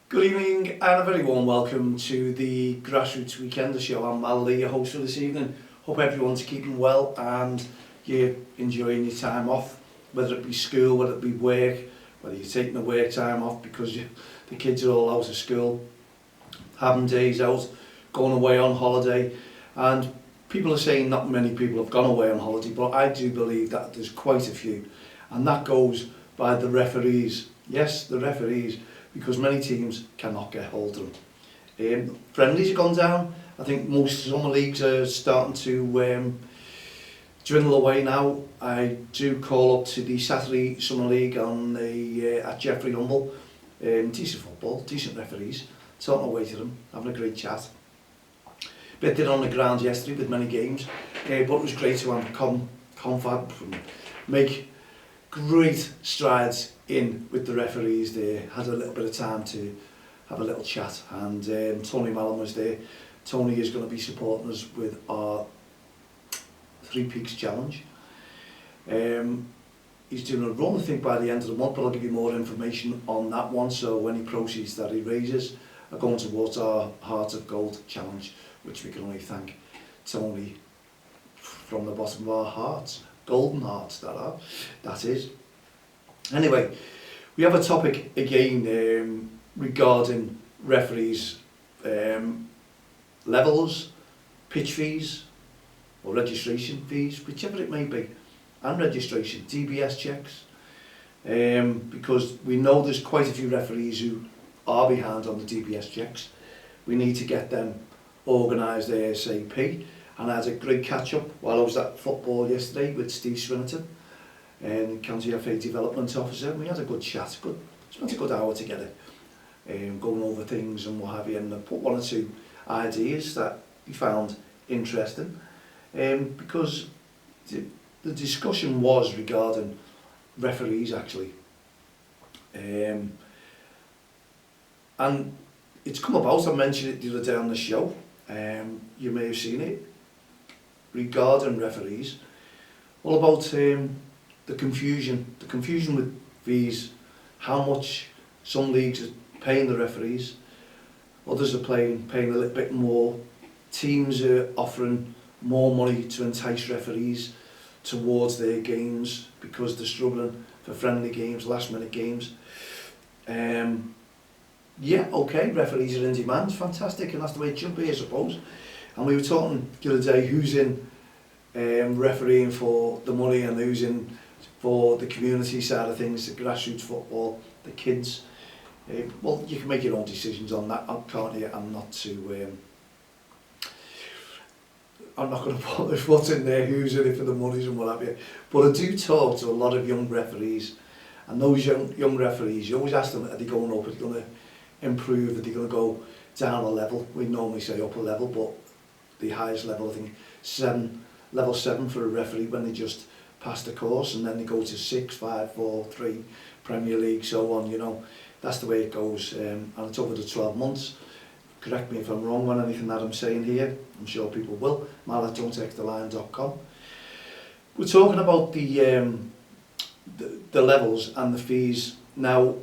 Good evening and a very warm welcome to the Grassroots Weekender show. I'm Mal Lee, your host for this evening. Hope everyone's keeping well and you're enjoying your time off, whether it be school, whether it be work, whether you're taking the work time off because the kids are all out of school, having days out, going away on holiday. And people are saying not many people have gone away on holiday, but I do believe that there's quite a few. And that goes by the referees. Yes, the referees, because many teams cannot get hold of them. Friendlies have gone down. I think most summer leagues are starting to dwindle away now. I do call up to the Saturday Summer League on the at Jeffrey Humble. Decent football, decent referees. Talking away to them, having a great chat. Bit did on the ground yesterday with many games, but it was great to have confab and make great strides in with the referees there. Had a little bit of time to have a little chat, and Tony Mallon was there. Tony is going to be supporting us with our Three Peaks Challenge. He's doing a run, I think, by the end of the month, but I'll give you more information on that one. So any proceeds that he raises are going towards our Heart of Gold Challenge, which we can only thank Tony from the bottom of our hearts. Golden hearts, that is. Anyway, we have a topic again regarding referees' levels, pitch fees, or registration fees, whichever it may be, and registration, DBS checks, because we know there's quite a few referees who are behind on the DBS checks. We need to get them organised ASAP. And I had a great catch-up while I was at football yesterday with Steve Swinnerton, and County FA Development Officer. We had a good chat, spent a good hour together, going over things and what have you, and I put one or two ideas that he found interesting, because the discussion was regarding referees actually, and it's come about. I mentioned it the other day on the show. You may have seen it regarding referees, all about the confusion with fees, how much some leagues are paying the referees, others are paying a little bit more. Teams are offering more money to entice referees towards their games because they're struggling for friendly games, last minute games. Yeah, okay, referees are in demand, fantastic, and that's the way it should be, I suppose. And we were talking the other day who's in refereeing for the money and who's in for the community side of things, the grassroots football, the kids. Well, you can make your own decisions on that, can't you? I'm not going to put the foot in there who's in it for the monies and what have you. But I do talk to a lot of young referees, and those young referees, you always ask them, are they going up, are they going to improve, are they going to go down a level? We normally say upper level, but the highest level, I think, level 7 for a referee when they just pass the course, and then they go to 6, 5, 4, 3, Premier League, so on, you know. That's the way it goes, and it's over the 12 months. Correct me if I'm wrong on anything that I'm saying here, I'm sure people will. mal@don'ttextheline.com. We're talking about the levels and the fees. Now,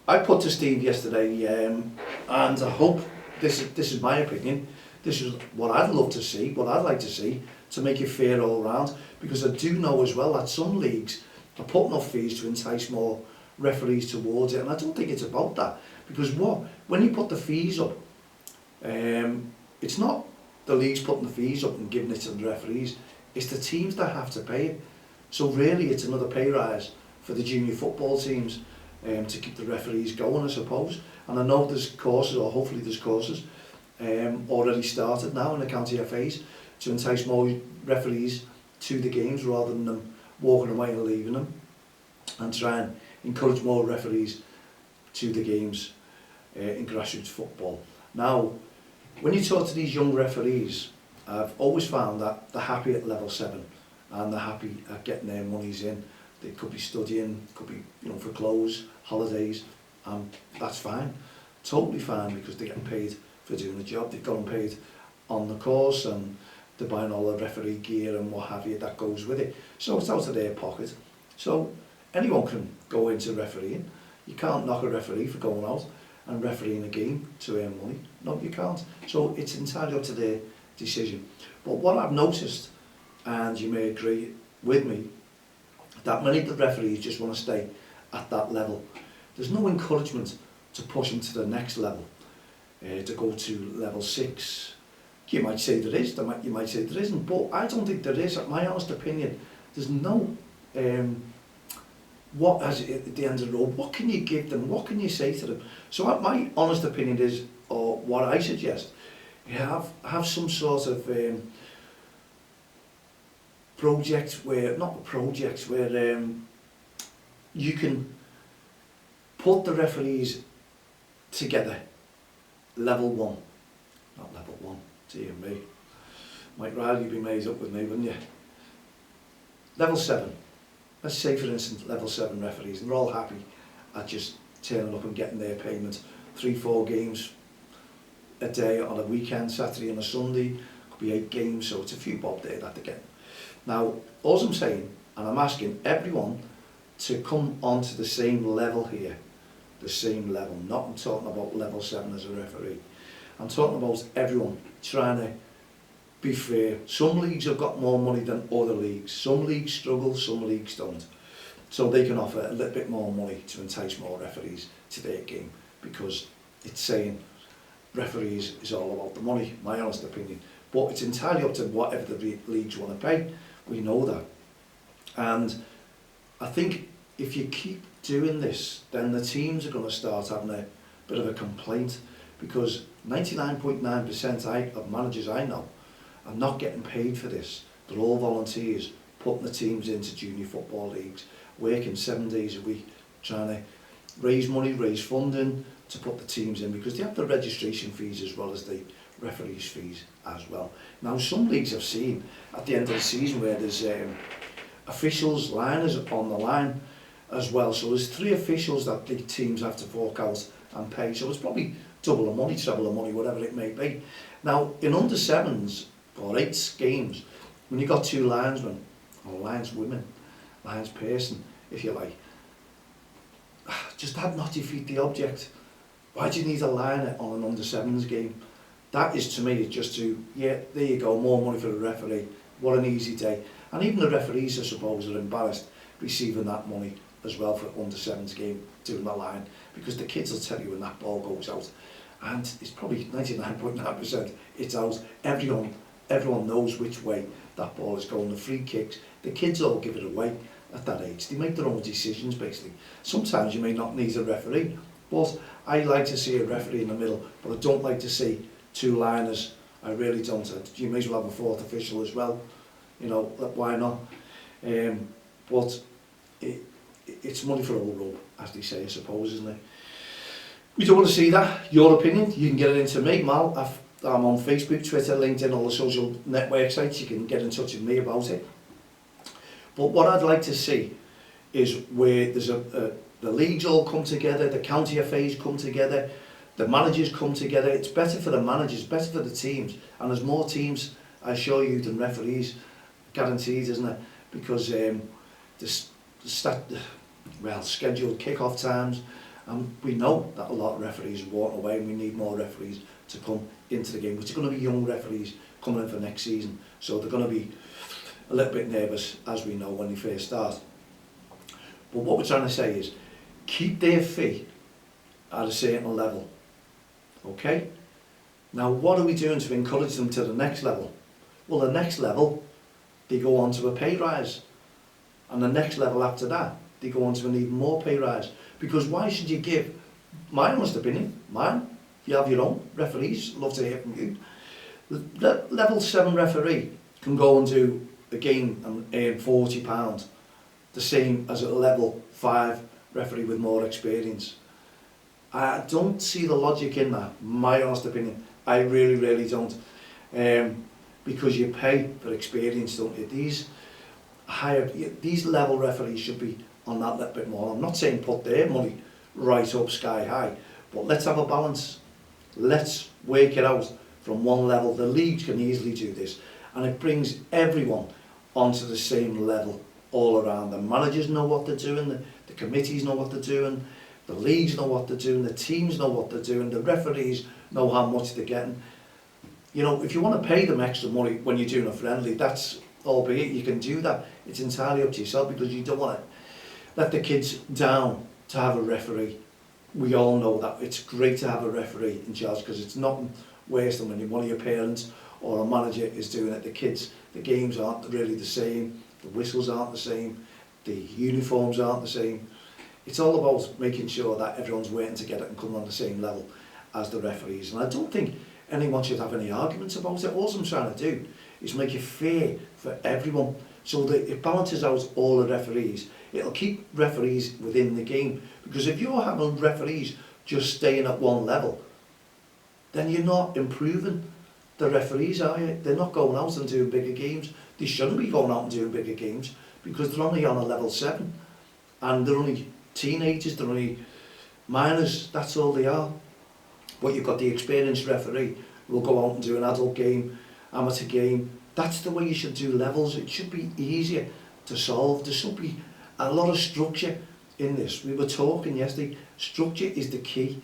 I put to Steve yesterday, and I hope this is my opinion. This is what I'd love to see, what I'd like to see, to make it fair all round. Because I do know as well that some leagues are putting up fees to entice more referees towards it, and I don't think it's about that. Because when you put the fees up, it's not the leagues putting the fees up and giving it to the referees. It's the teams that have to pay it. So really, it's another pay rise for the junior football teams. To keep the referees going, I suppose. And I know there's courses, or hopefully there's courses, already started now in the county FAs to entice more referees to the games rather than them walking away and leaving them, and try and encourage more referees to the games in grassroots football. Now, when you talk to these young referees, I've always found that they're happy at level 7 and they're happy at getting their monies in. They could be studying, could be, for clothes, holidays, and that's fine, totally fine, because they're getting paid for doing the job. They've gotten paid on the course, and they're buying all the referee gear and what have you that goes with it. So it's out of their pocket. So anyone can go into refereeing. You can't knock a referee for going out. and refereeing a game to earn money. No, you can't. So it's entirely up to their decision. But what I've noticed, and you may agree with me, that many of the referees just want to stay at that level. There's no encouragement to push them to the next level, to go to level 6. You might say there is, you might say there isn't, but I don't think there is. My honest opinion, there's no, what as at the end of the road, what can you give them, what can you say to them? So my honest opinion is, or what I suggest, you have some sort of project where, not projects, where you can put the referees together, level 1, not level 1, dear me, might Riley be made up with me, wouldn't you? Level 7, let's say for instance level 7 referees, and they're all happy at just turning up and getting their payment, 3-4 games a day on a weekend, Saturday and a Sunday, could be 8 games, so it's a few bob there that they get. Now, all I'm saying, and I'm asking everyone to come onto the same level here, the same level, not I'm talking about level 7 as a referee, I'm talking about everyone trying to be fair. Some leagues have got more money than other leagues, some leagues struggle, some leagues don't, so they can offer a little bit more money to entice more referees to their game, because it's saying referees is all about the money, my honest opinion. But it's entirely up to whatever the leagues want to pay, we know that. And I think if you keep doing this, then the teams are going to start having a bit of a complaint, because 99.9% of managers I know are not getting paid for this. They're all volunteers, putting the teams into junior football leagues, working 7 days a week, trying to raise money, raise funding to put the teams in, because they have the registration fees as well as the referees fees as well. Now some leagues I've seen at the end of the season where there's officials, liners on the line as well, so there's 3 officials that the teams have to fork out and pay, so it's probably double the money, treble the money, whatever it may be. Now in under 7s or 8 games, when you've got 2 linesmen or lineswomen, linesperson if you like, just that not defeat the object. Why do you need a liner on an under 7s game? That is, to me, just to, yeah, there you go, more money for the referee, what an easy day. And even the referees, I suppose, are embarrassed receiving that money as well for under 7s game, doing the line, because the kids will tell you when that ball goes out, and it's probably 99.9% it's out. Everyone knows which way that ball is going. The free kicks, the kids all give it away at that age. They make their own decisions, basically. Sometimes you may not need a referee, but I like to see a referee in the middle, but I don't like to see 2 liners. I really don't. You may as well have a 4th official as well, you know, why not? But it's money for all rope, as they say, I suppose, isn't it? We don't want to see that. Your opinion, you can get it into me, Mal. I'm on Facebook, Twitter, LinkedIn, all the social network sites. You can get in touch with me about it. But what I'd like to see is where there's the leagues all come together, the county FAs come together, the managers come together. It's better for the managers, better for the teams, and there's more teams, I assure you, than referees, guaranteed, isn't it? Because scheduled kick-off times, and we know that a lot of referees are walking away, and we need more referees to come into the game, which are going to be young referees coming in for next season, so they're going to be a little bit nervous, as we know, when they first start. But what we're trying to say is, keep their fee at a certain level, okay? Now what are we doing to encourage them to the next level? Well, the next level, they go on to a pay rise, and the next level after that, they go on to an even more pay rise. Because why should you give, my honest opinion, mine, you have your own referees, love to hear from you. The level 7 referee can go and do a game and earn £40, the same as a level 5 referee with more experience. I don't see the logic in that, my honest opinion. I really, really don't. Because you pay for experience, don't you? These level referees should be on that little bit more. I'm not saying put their money right up sky high, but let's have a balance. Let's work it out from one level. The leagues can easily do this, and it brings everyone onto the same level all around. The managers know what they're doing, the committees know what they're doing, the leagues know what they're doing, the teams know what they're doing, the referees know how much they're getting. You know, if you want to pay them extra money when you're doing a friendly, that's albeit you can do that. It's entirely up to yourself, because you don't want to let the kids down to have a referee. We all know that it's great to have a referee in charge, because it's nothing worse than when one of your parents or a manager is doing it. The kids, the games aren't really the same, the whistles aren't the same, the uniforms aren't the same. It's all about making sure that everyone's working together and coming on the same level as the referees. And I don't think anyone should have any arguments about it. All I'm trying to do is make it fair for everyone, so that it balances out all the referees. It'll keep referees within the game, because if you're having referees just staying at one level, then you're not improving the referees, are you? They're not going out and doing bigger games. They shouldn't be going out and doing bigger games, because they're only on a level 7, and they're only teenagers, they're only minors, that's all they are. But you've got the experienced referee who will go out and do an adult game, amateur game. That's the way you should do levels. It should be easier to solve. There should be a lot of structure in this. We were talking yesterday, structure is the key.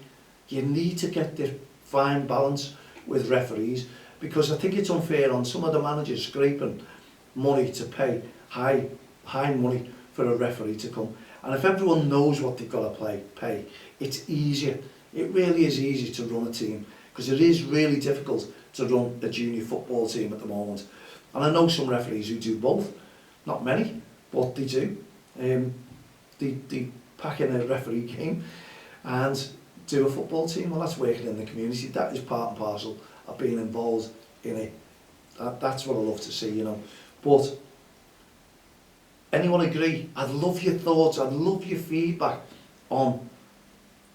You need to get the fine balance with referees, because I think it's unfair on some of the managers scraping money to pay high money for a referee to come. And if everyone knows what they've got to pay, it's easier. It really is easy to run a team, because it is really difficult to run a junior football team at the moment. And I know some referees who do both, not many, but they do. They pack in a referee game and do a football team. Well, that's working in the community. That is part and parcel of being involved in it. That's what I love to see, you know. But anyone agree? I'd love your thoughts. I'd love your feedback on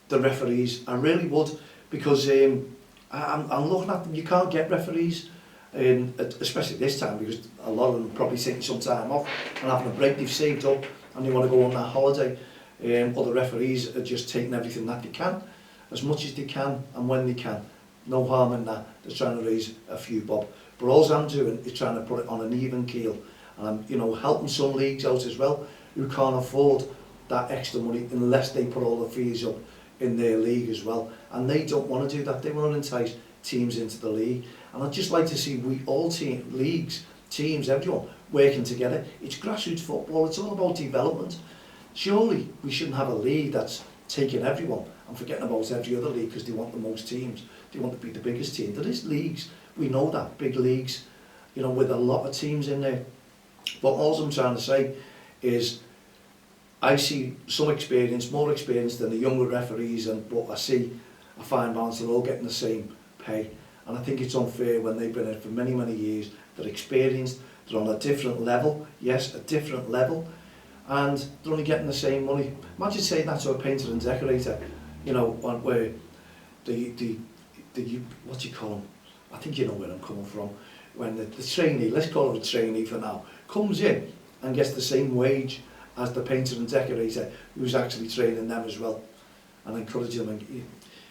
the referees. I really would, because I'm looking at them. You can't get referees, especially this time, because a lot of them are probably taking some time off and having a break. They've saved up and they want to go on that holiday. Other referees are just taking everything that they can, as much as they can and when they can. No harm in that. They're trying to raise a few bob. But all I'm doing is trying to put it on an even keel. And I'm, you know, helping some leagues out as well who can't afford that extra money unless they put all the fees up in their league as well. And they don't want to do that. They want to entice teams into the league. And I'd just like to see leagues, teams, everyone working together. It's grassroots football. It's all about development. Surely we shouldn't have a league that's taking everyone and forgetting about every other league because they want the most teams. They want to be the biggest team. There is leagues, we know that, big leagues, you know, with a lot of teams in there. But all I'm trying to say is I see some experience, more experience than the younger referees, but I see a fine balance. They're all getting the same pay. And I think it's unfair when they've been in it for many, many years. They're experienced, they're on a different level, yes, a different level, and they're only getting the same money. Imagine saying that to a painter and decorator, you know, where the what do you call them? I think you know where I'm coming from. When the trainee, let's call it a trainee for now, comes in and gets the same wage as the painter and decorator who's actually training them as well, and encouraging them. And,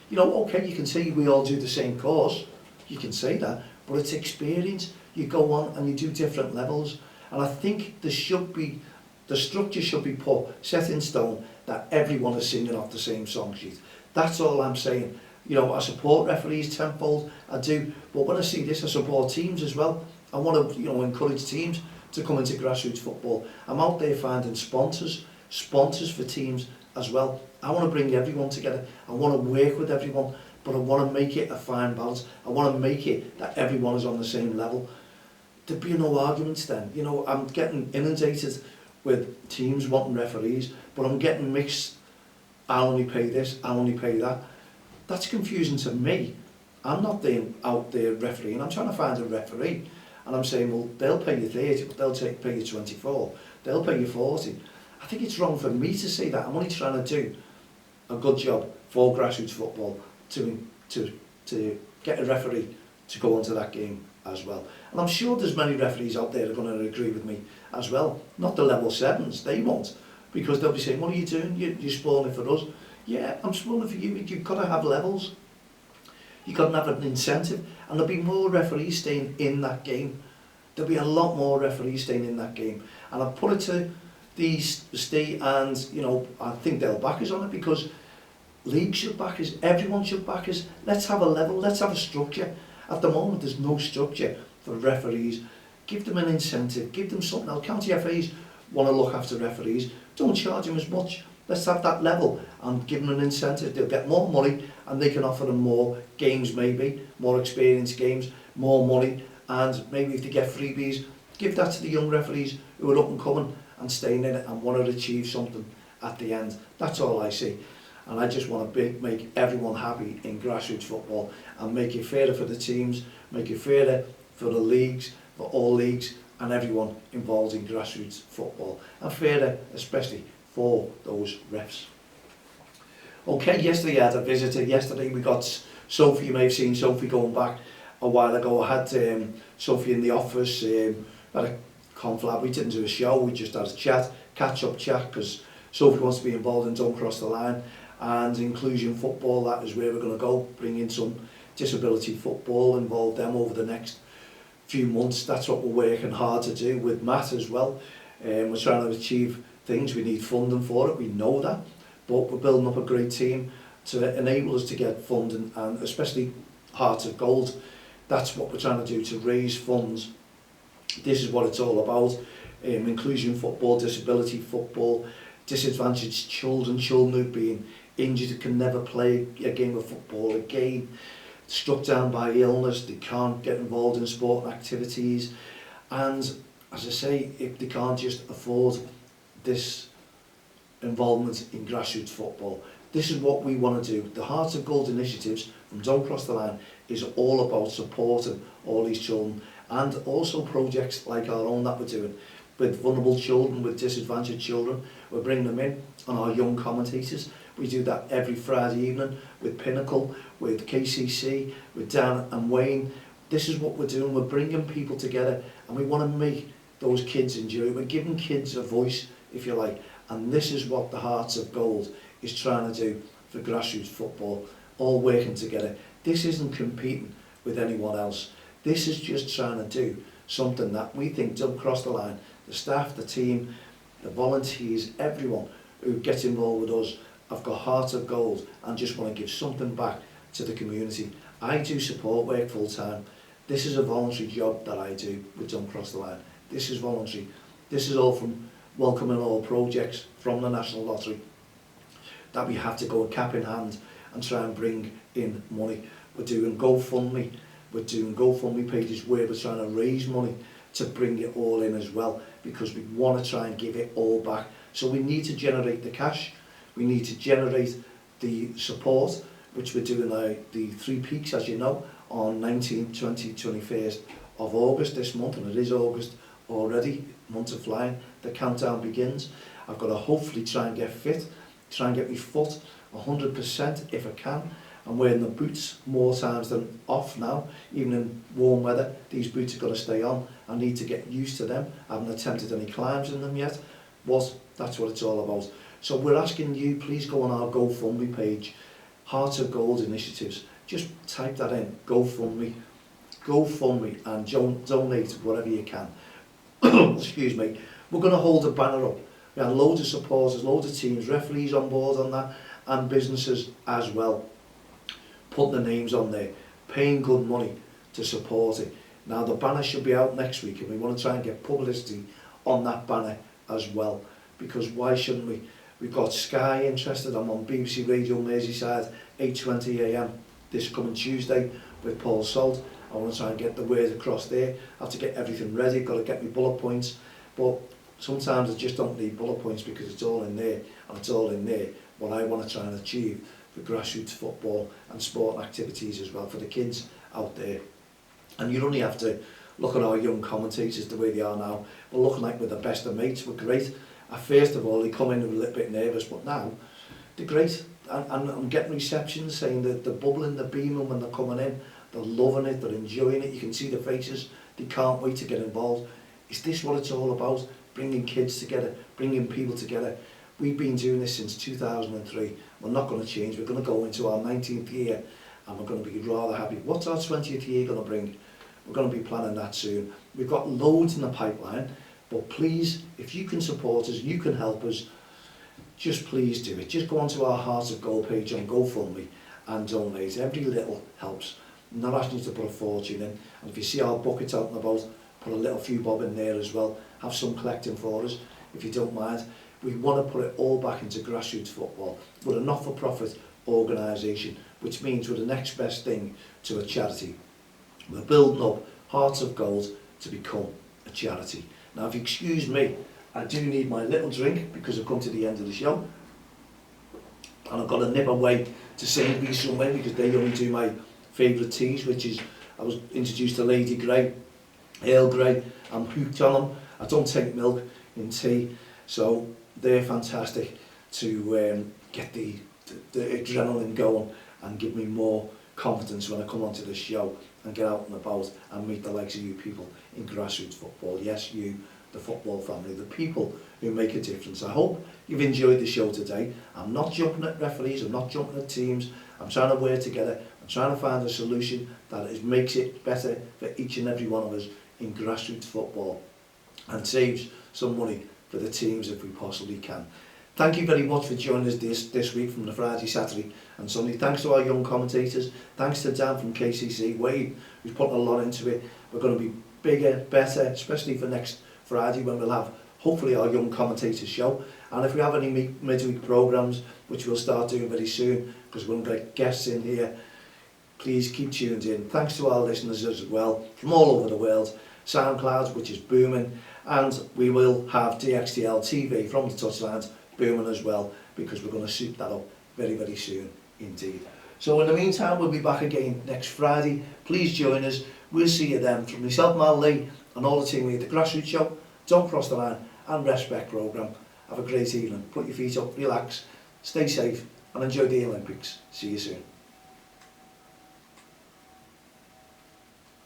you know, okay, you can say we all do the same course, you can say that, but it's experience. You go on and you do different levels, and I think there should be, the structure should be set in stone that everyone is singing off the same song sheet. That's all I'm saying. You know, I support referees tenfold, I do, but when I see this, I support teams as well. I want to, you know, encourage teams to come into grassroots football. I'm out there finding sponsors for teams as well. I want to bring everyone together. I want to work with everyone, but I want to make it a fine balance. I want to make it that everyone is on the same level. There'd be no arguments then. You know, I'm getting inundated with teams wanting referees, but I'm getting mixed. I'll only pay this, I'll only pay that. That's confusing to me. I'm not out there refereeing. I'm trying to find a referee, and I'm saying, well, they'll pay you 30, but they'll pay you 24. They'll pay you 40. I think it's wrong for me to say that. I'm only trying to do a good job for grassroots football to get a referee to go into that game as well. And I'm sure there's many referees out there that are going to agree with me as well. Not the level 7s, they won't, because they'll be saying, what are you doing? You're spoiling it for us. Yeah, I'm spoiling it for you. You've got to have levels. You've got to have an incentive, and there'll be more referees staying in that game. There'll be a lot more referees staying in that game. And I've put it to the state, and, you know, I think they'll back us on it, because league should back us, everyone should back us. Let's have a level, let's have a structure. At the moment there's no structure for referees. Give them an incentive, give them something else. County FAs want to look after referees, don't charge them as much. Let's have that level and give them an incentive. They'll get more money and they can offer them more games, maybe more experienced games, more money, and maybe if they get freebies, give that to the young referees who are up and coming and staying in it and want to achieve something at the end. That's all I see. And I just want to make everyone happy in grassroots football and make it fairer for the teams, make it fairer for the leagues, for all leagues and everyone involved in grassroots football, and fairer especially for those refs. Okay, yesterday I had a visitor. Yesterday we got Sophie. You may have seen Sophie going back a while ago. I had Sophie in the office, had a conflab. We didn't do a show, we just had a chat, catch-up chat, because Sophie wants to be involved in Don't Cross the Line and inclusion football. That is where we're going to go, bring in some disability football, involve them over the next few months. That's what we're working hard to do with Matt as well. We're trying to achieve things, we need funding for it, we know that, but we're building up a great team to enable us to get funding, and especially Hearts of Gold. That's what we're trying to do, to raise funds. This is what it's all about. Inclusion football, disability football, disadvantaged children who've been injured, who can never play a game of football again, struck down by illness, they can't get involved in sport and activities, and as I say, if they can't just afford this involvement in grassroots football. This is what we want to do. The Hearts of Gold initiatives from Don't Cross the Line is all about supporting all these children, and also projects like our own that we're doing with vulnerable children, with disadvantaged children. We're bringing them in on our young commentators. We do that every Friday evening with Pinnacle, with KCC, with Dan and Wayne. This is what we're doing. We're bringing people together and we want to make those kids enjoy it. We're giving kids a voice, if you like, and this is what the Hearts of Gold is trying to do for grassroots football, all working together. This isn't competing with anyone else. This is just trying to do something that we think Don't Cross the Line, the staff, the team, the volunteers, everyone who gets involved with us have got Hearts of Gold and just want to give something back to the community. I do support work full time. This is a voluntary job that I do with Don't Cross the Line. This is voluntary. This is all from welcoming all projects from the National Lottery that we have to go cap in hand and try and bring in money. We're doing GoFundMe. We're doing GoFundMe pages where we're trying to raise money to bring it all in as well, because we want to try and give it all back. So we need to generate the cash. We need to generate the support, which we're doing the 3 peaks, as you know, on 19th, 20th, 21st of August this month, and it is August already, months are flying, the countdown begins. I've got to hopefully try and get fit, try and get my foot 100% if I can. I'm wearing the boots more times than off now, even in warm weather. These boots have got to stay on. I need to get used to them. I haven't attempted any climbs in them yet, but that's what it's all about. So we're asking you, please go on our GoFundMe page, Hearts of Gold Initiatives. Just type that in, GoFundMe, and donate whatever you can. Excuse me. We're going to hold a banner up. We had loads of supporters, loads of teams, referees on board on that, and businesses as well, putting the names on there, paying good money to support it. Now the banner should be out next week, and we want to try and get publicity on that banner as well, because why shouldn't we? We've got Sky interested. I'm on BBC Radio Merseyside, 8:20 AM this coming Tuesday with Paul Salt. I want to try and get the word across there. I have to get everything ready, got to get my bullet points, but sometimes I just don't need bullet points because it's all in there, and it's all in there what I want to try and achieve for grassroots football and sport activities as well for the kids out there. And you only have to look at our young commentators the way they are now. We're looking like we're the best of mates. We're great. At first of all, they come in a little bit nervous, but now they're great. And I'm getting receptions saying that they're bubbling, they're beaming when they're coming in. They're loving it, they're enjoying it. You can see the faces. They can't wait to get involved. Is this what it's all about? Bringing kids together, bringing people together. We've been doing this since 2003. We're not going to change. We're going to go into our 19th year and we're going to be rather happy. What's our 20th year going to bring? We're going to be planning that soon. We've got loads in the pipeline, but please, if you can support us, you can help us, just please do it. Just go onto our Hearts of Gold page on GoFundMe and donate. Every little helps. I'm not asking you to put a fortune in. And if you see our buckets out and about, put a little few bob in there as well. Have some collecting for us, if you don't mind. We want to put it all back into grassroots football. We're a not-for-profit organisation, which means we're the next best thing to a charity. We're building up Hearts of Gold to become a charity. Now, if you excuse me, I do need my little drink because I've come to the end of the show. And I've got to nip away to Sainsbury's somewhere because they only do my favourite teas, which is, I was introduced to Lady Grey, Earl Grey. I'm hooked on them. I don't take milk in tea, so they're fantastic to get the adrenaline going and give me more confidence when I come onto the show and get out and about and meet the likes of you people in grassroots football. Yes, you, the football family, the people who make a difference. I hope you've enjoyed the show today. I'm not jumping at referees, I'm not jumping at teams. I'm trying to work together. I'm trying to find a solution that makes it better for each and every one of us in grassroots football and saves some money for the teams if we possibly can. Thank you very much for joining us this week from the Friday, Saturday and Sunday. Thanks to our young commentators. Thanks to Dan from KCC, Wade, who's putting a lot into it. We're going to be bigger, better, especially for next Friday when we'll have hopefully our young commentators show. And if we have any midweek programmes, which we'll start doing very soon, because we're going to get guests in here, please keep tuned in. Thanks to our listeners as well, from all over the world. SoundCloud, which is booming, and we will have DXTL TV from the touchlines booming as well, because we're going to soup that up very, very soon indeed. So in the meantime, we'll be back again next Friday. Please join us. We'll see you then. From myself, Mal Lee, and all the team here at the Grassroots Show, Don't Cross the Line and Respect programme. Have a great evening. Put your feet up, relax, stay safe, and enjoy the Olympics. See you soon.